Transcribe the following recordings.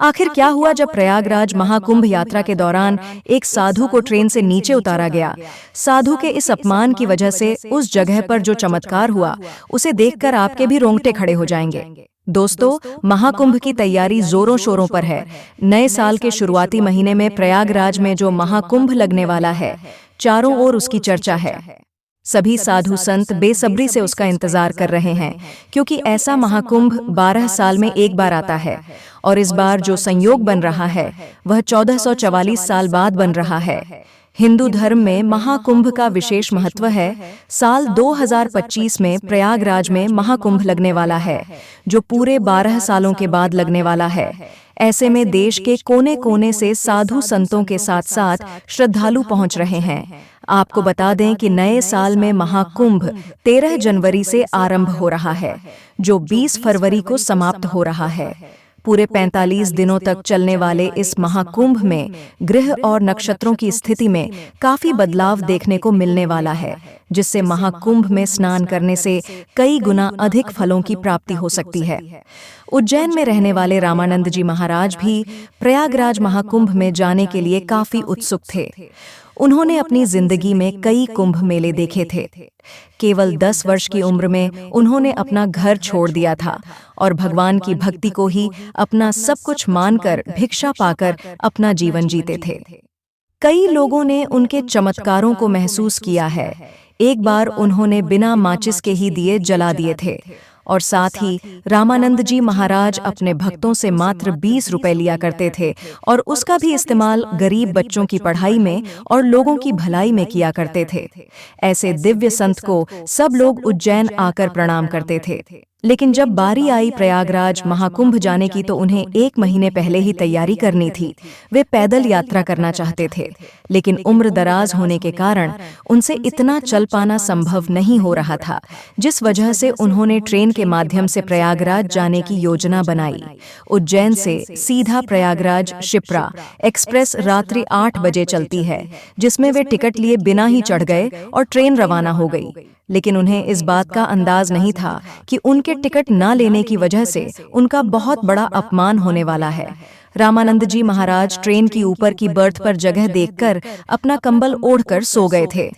आखिर क्या हुआ जब प्रयागराज महाकुंभ यात्रा के दौरान एक साधु को ट्रेन से नीचे उतारा गया। साधु के इस अपमान की वजह से उस जगह पर जो चमत्कार हुआ, उसे देखकर आपके भी रोंगटे खड़े हो जाएंगे। दोस्तों, महाकुंभ की तैयारी जोरों शोरों पर है। नए साल के शुरुआती महीने में प्रयागराज में जो महाकुंभ लगने वाला है, चारों ओर उसकी चर्चा है। सभी साधु संत बेसब्री से उसका इंतजार कर रहे हैं, क्योंकि ऐसा महाकुंभ 12 साल में एक बार आता है और इस बार जो संयोग बन रहा है वह 1444 साल बाद बन रहा है। हिंदू धर्म में महाकुंभ का विशेष महत्व है। साल 2025 में प्रयागराज में महाकुंभ लगने वाला है, जो पूरे 12 सालों के बाद लगने वाला है। ऐसे में देश के कोने कोने से साधु संतों के साथ साथ श्रद्धालु पहुंच रहे हैं। आपको बता दें कि नए साल में महाकुंभ 13 जनवरी से आरंभ हो रहा है, जो 20 फरवरी को समाप्त हो रहा है। पूरे 45 दिनों तक चलने वाले इस महाकुंभ में ग्रह और नक्षत्रों की स्थिति में काफी बदलाव देखने को मिलने वाला है, जिससे महाकुंभ में स्नान करने से कई गुना अधिक फलों की प्राप्ति हो सकती है। उज्जैन में रहने वाले रामानंद जी महाराज भी प्रयागराज महाकुंभ में जाने के लिए काफी उत्सुक थे। उन्होंने अपनी जिंदगी में कई कुंभ मेले देखे थे। केवल 10 वर्ष की उम्र में उन्होंने अपना घर छोड़ दिया था और भगवान की भक्ति को ही अपना सब कुछ मानकर भिक्षा पाकर अपना जीवन जीते थे। कई लोगों ने उनके चमत्कारों को महसूस किया है। एक बार उन्होंने बिना माचिस के ही दिए जला दिए थे और साथ ही रामानंद जी महाराज अपने भक्तों से मात्र 20 रुपए लिया करते थे और उसका भी इस्तेमाल गरीब बच्चों की पढ़ाई में और लोगों की भलाई में किया करते थे। ऐसे दिव्य संत को सब लोग उज्जैन आकर प्रणाम करते थे। लेकिन जब बारी आई प्रयागराज महाकुंभ जाने की तो उन्हें 1 महीने पहले ही तैयारी करनी थी। वे पैदल यात्रा करना चाहते थे, लेकिन उम्र दराज होने के कारण उनसे इतना चल पाना संभव नहीं हो रहा था, जिस वजह से उन्होंने ट्रेन के माध्यम से प्रयागराज जाने की योजना बनाई। उज्जैन से सीधा प्रयागराज शिप्रा एक्सप्रेस रात्रि 8 बजे चलती है, जिसमें वे टिकट लिए बिना ही चढ़ गए और ट्रेन रवाना हो गई। लेकिन उन्हें इस बात का अंदाज नहीं था कि उनके टिकट न लेने की वजह से उनका बहुत बड़ा अपमान होने वाला है। रामानंद जी महाराज ट्रेन की ऊपर की बर्थ पर जगह देखकर अपना कंबल ओढ़कर सो गए थे।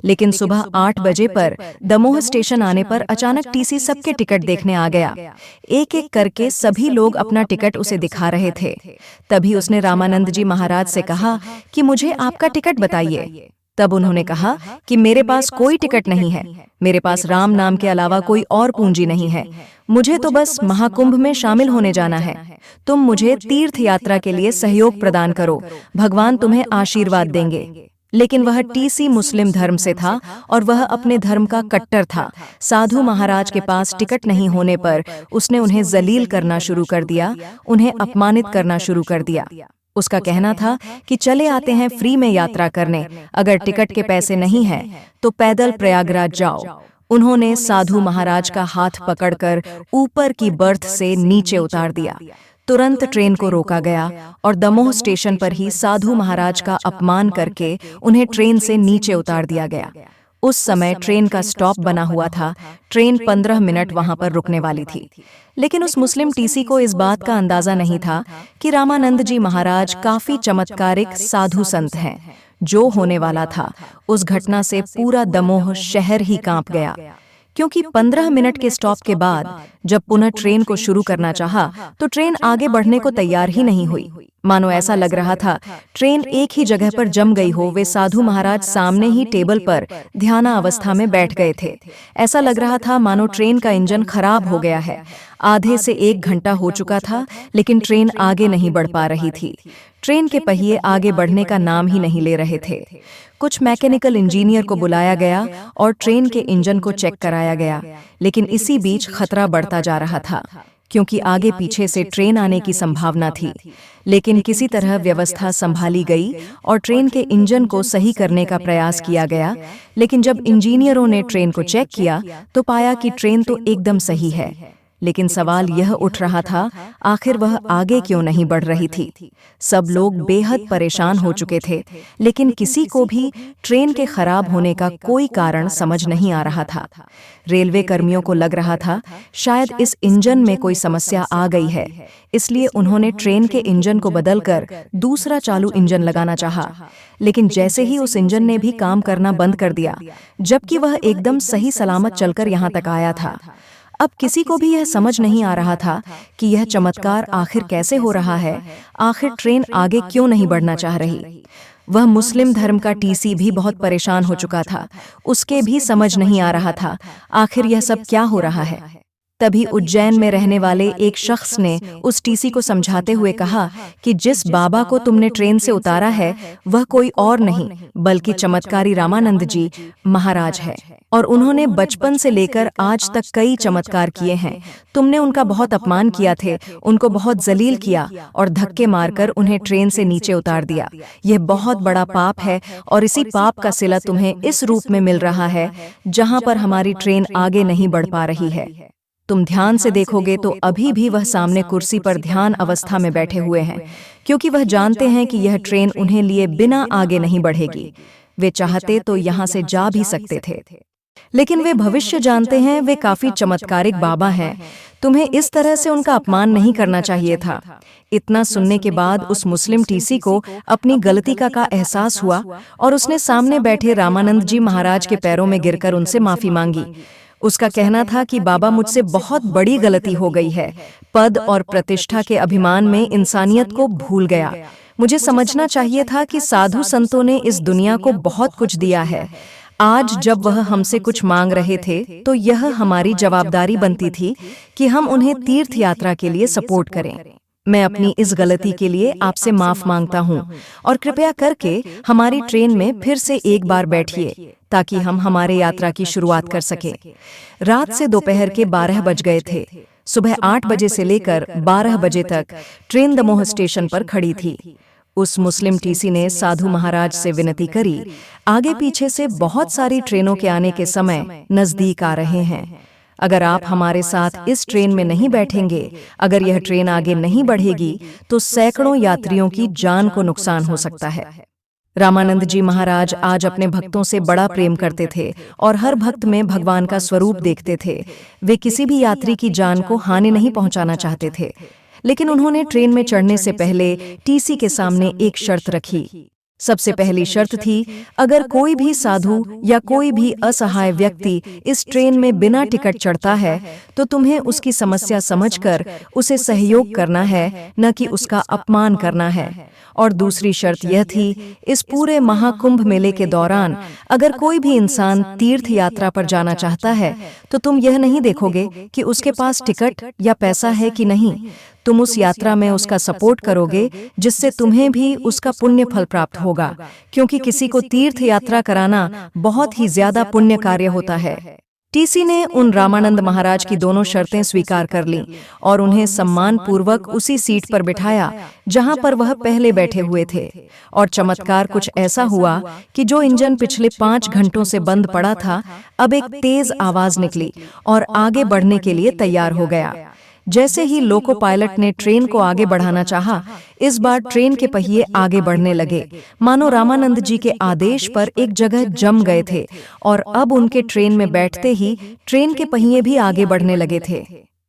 लेकिन सुबह 8 बजे पर दमोह स्टेशन आने पर अचानक टीसी सबके टिकट देखने आ गया। एक एक करके सभी लोग अपना टिकट उसे दिखा रहे थे। तभी उसने रामानंद जी महाराज से कहा कि मुझे आपका टिकट बताइए। तब उन्होंने कहा कि मेरे पास कोई टिकट नहीं है, मेरे पास राम नाम के अलावा कोई और पूंजी नहीं है। मुझे तो बस महाकुंभ में शामिल होने जाना है। तुम मुझे तीर्थ यात्रा के लिए सहयोग प्रदान करो, भगवान तुम्हें आशीर्वाद देंगे। लेकिन वह टीसी मुस्लिम धर्म से था और वह अपने धर्म का कट्टर था। साधु महाराज के पास टिकट नहीं होने पर उसने उन्हें जलील करना शुरू कर दिया, उन्हें अपमानित करना शुरू कर दिया। उसका कहना था कि चले आते हैं फ्री में यात्रा करने, अगर टिकट के पैसे नहीं हैं तो पैदल प्रयागराज जाओ। उन्होंने साधु महाराज का हाथ पकड़कर ऊपर की बर्थ से नीचे उतार दिया। तुरंत ट्रेन को रोका गया और दमोह स्टेशन पर ही साधु महाराज का अपमान करके उन्हें ट्रेन से नीचे उतार दिया गया। उस समय ट्रेन का स्टॉप बना हुआ था। ट्रेन 15 मिनट वहां पर रुकने वाली थी। लेकिन उस मुस्लिम टीसी को इस बात का अंदाजा नहीं था कि रामानंद जी महाराज काफी चमत्कारिक साधु संत हैं। जो होने वाला था, उस घटना से पूरा दमोह शहर ही कांप गया, क्योंकि 15 मिनट के स्टॉप के बाद जब पुनः ट्रेन को शुरू करना चाहा तो ट्रेन आगे बढ़ने को तैयार ही नहीं हुई। मानो ऐसा लग रहा था ट्रेन एक ही जगह पर जम गई हो। वे साधु महाराज सामने ही टेबल पर ध्याना अवस्था में बैठ गए थे। ऐसा लग रहा था मानो ट्रेन का इंजन खराब हो गया है। आधे से 1 घंटा हो चुका था, लेकिन ट्रेन आगे नहीं बढ़ पा रही थी। ट्रेन के पहिए आगे बढ़ने का नाम ही नहीं ले रहे थे। कुछ मैकेनिकल इंजीनियर को बुलाया गया और ट्रेन के इंजन को चेक कराया गया, लेकिन इसी बीच खतरा बढ़ता जा रहा था, क्योंकि आगे पीछे से ट्रेन आने की संभावना थी। लेकिन किसी तरह व्यवस्था संभाली गई और ट्रेन के इंजन को सही करने का प्रयास किया गया। लेकिन जब इंजीनियरों ने ट्रेन को चेक किया तो पाया कि ट्रेन तो एकदम सही है, लेकिन सवाल यह उठ रहा था, आखिर वह आगे क्यों नहीं बढ़ रही थी। सब लोग बेहद परेशान हो चुके थे, लेकिन किसी को भी ट्रेन के खराब होने का कोई कारण समझ नहीं आ रहा था। रेलवे कर्मियों को लग रहा था शायद इस इंजन में कोई समस्या आ गई है, इसलिए उन्होंने ट्रेन के इंजन को बदलकर दूसरा चालू इंजन लगाना चाहा। लेकिन जैसे ही उस इंजन ने भी काम करना बंद कर दिया, जबकि वह एकदम सही सलामत चलकर यहाँ तक आया था। अब किसी को भी यह समझ नहीं आ रहा था कि यह चमत्कार आखिर कैसे हो रहा है, आखिर ट्रेन आगे क्यों नहीं बढ़ना चाह रही। वह मुस्लिम धर्म का टीसी भी बहुत परेशान हो चुका था, उसके भी समझ नहीं आ रहा था आखिर यह सब क्या हो रहा है। तभी उज्जैन में रहने वाले एक शख्स ने उस टीसी को समझाते हुए कहा कि जिस बाबा को तुमने ट्रेन से उतारा है वह कोई और नहीं बल्कि चमत्कारी रामानंद जी महाराज है, और उन्होंने बचपन से लेकर आज तक कई चमत्कार किए हैं। तुमने उनका बहुत अपमान किया थे, उनको बहुत जलील किया और धक्के मारकर उन्हें ट्रेन से नीचे उतार दिया। यह बहुत बड़ा पाप है और इसी पाप का सिला तुम्हें इस रूप में मिल रहा है जहां पर हमारी ट्रेन आगे नहीं बढ़ पा रही है। तुम ध्यान से देखोगे तो अभी भी वह सामने कुर्सी पर ध्यान अवस्था में बैठे हुए हैं, क्योंकि वह जानते हैं कि यह ट्रेन उन्हें लिए बिना आगे नहीं बढ़ेगी। वे चाहते तो यहाँ से जा भी सकते थे, लेकिन वे भविष्य जानते हैं, वे काफी चमत्कारिक बाबा हैं। तुम्हें इस तरह से उनका अपमान नहीं करना चाहिए था। इतना सुनने के बाद उस मुस्लिम टीसी को अपनी गलती का एहसास हुआ और उसने सामने बैठे रामानंद जी महाराज के पैरों में गिरकर उनसे माफी मांगी। उसका कहना था कि बाबा मुझसे बहुत बड़ी गलती हो गई है, पद और प्रतिष्ठा के अभिमान में इंसानियत को भूल गया। मुझे समझना चाहिए था कि साधु संतों ने इस दुनिया को बहुत कुछ दिया है। आज जब वह हमसे कुछ मांग रहे थे तो यह हमारी जवाबदारी बनती थी कि हम उन्हें तीर्थ यात्रा के लिए सपोर्ट करें। मैं अपनी इस गलती के लिए आपसे माफ मांगता हूँ और कृपया करके हमारी ट्रेन में फिर से एक बार बैठिए ताकि हम हमारे यात्रा की शुरुआत कर सकें। रात से दोपहर के 12 बज गए थे। सुबह 8 बजे से लेकर 12 बजे तक ट्रेन दमोह स्टेशन पर खड़ी थी। उस मुस्लिम टीसी ने साधु महाराज से विनती करी, आगे पीछे से बहुत सारी ट्रेनों के आने के समय नजदीक आ रहे हैं। अगर आप हमारे साथ इस ट्रेन में नहीं बैठेंगे, अगर यह ट्रेन आगे नहीं बढ़ेगी तो सैकड़ों यात्रियों की जान को नुकसान हो सकता है। रामानंद जी महाराज आज अपने भक्तों से बड़ा प्रेम करते थे और हर भक्त में भगवान का स्वरूप देखते थे। वे किसी भी यात्री की जान को हानि नहीं पहुंचाना चाहते थे, लेकिन उन्होंने ट्रेन में चढ़ने से पहले टीसी के सामने एक शर्त रखी। सबसे पहली शर्त थी, अगर कोई भी साधु या कोई भी असहाय व्यक्ति इस ट्रेन में बिना टिकट चढ़ता है तो तुम्हें उसकी समस्या समझकर उसे सहयोग करना है, न कि उसका अपमान करना है। और दूसरी शर्त यह थी, इस पूरे महाकुंभ मेले के दौरान अगर कोई भी इंसान तीर्थ यात्रा पर जाना चाहता है तो तुम यह नहीं देखोगे कि उसके पास टिकट या पैसा है कि नहीं, तुम उस यात्रा में उसका सपोर्ट करोगे, जिससे तुम्हें भी उसका पुण्य फल प्राप्त होगा, क्योंकि किसी को तीर्थ यात्रा कराना बहुत ही ज्यादा पुण्य कार्य होता है। टीसी ने उन रामानंद महाराज की दोनों शर्तें स्वीकार कर लीं और उन्हें सम्मान पूर्वक उसी सीट पर बिठाया जहां पर वह पहले बैठे हुए थे। और चमत्कार कुछ ऐसा हुआ कि जो इंजन पिछले 5 घंटों से बंद पड़ा था, अब एक तेज आवाज निकली और आगे बढ़ने के लिए तैयार हो गया। जैसे ही लोको पायलट ने ट्रेन को आगे बढ़ाना चाहा, इस बार ट्रेन के पहिए आगे बढ़ने लगे, मानो रामानंद जी के आदेश पर एक जगह जम गए थे, और अब उनके ट्रेन में बैठते ही ट्रेन के पहिए भी आगे बढ़ने लगे थे।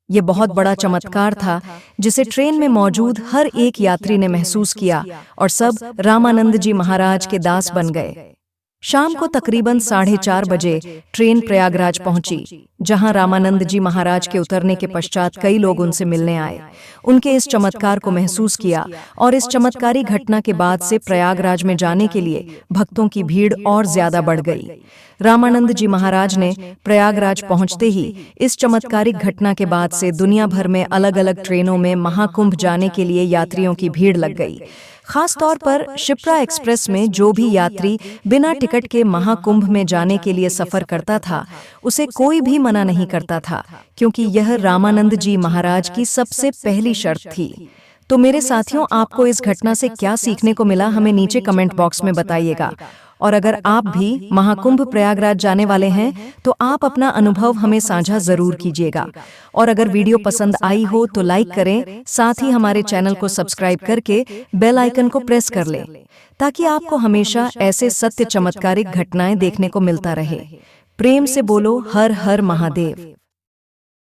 ये बहुत बड़ा चमत्कार था जिसे ट्रेन में मौजूद हर एक यात्री ने महसूस किया और सब रामानंद जी महाराज के दास बन गए। शाम को तकरीबन 4:30 बजे ट्रेन प्रयागराज पहुंची, जहां रामानंद जी महाराज के उतरने के पश्चात कई लोग उनसे मिलने आए, उनके इस चमत्कार को महसूस किया, और इस चमत्कारी घटना के बाद से प्रयागराज में जाने के लिए भक्तों की भीड़ और ज्यादा बढ़ गई। रामानंद जी महाराज ने प्रयागराज पहुंचते ही इस चमत्कारिक घटना के बाद से दुनिया भर में अलग अलग ट्रेनों में महाकुंभ जाने के लिए यात्रियों की भीड़ लग गई। खास तौर पर शिप्रा एक्सप्रेस में जो भी यात्री बिना टिकट के महाकुंभ में जाने के लिए सफर करता था, उसे कोई भी मना नहीं करता था, क्योंकि यह रामानंद जी महाराज की सबसे पहली शर्त थी। तो मेरे साथियों, आपको इस घटना से क्या सीखने को मिला, हमें नीचे कमेंट बॉक्स में बताइएगा। और अगर आप भी महाकुंभ प्रयागराज जाने वाले हैं तो आप अपना अनुभव हमें साझा जरूर कीजिएगा। और अगर वीडियो पसंद आई हो तो लाइक करें, साथ ही हमारे चैनल को सब्सक्राइब करके बेल आइकन को प्रेस कर लें, ताकि आपको हमेशा ऐसे सत्य चमत्कारिक घटनाएं देखने को मिलता रहे। प्रेम से बोलो हर हर महादेव।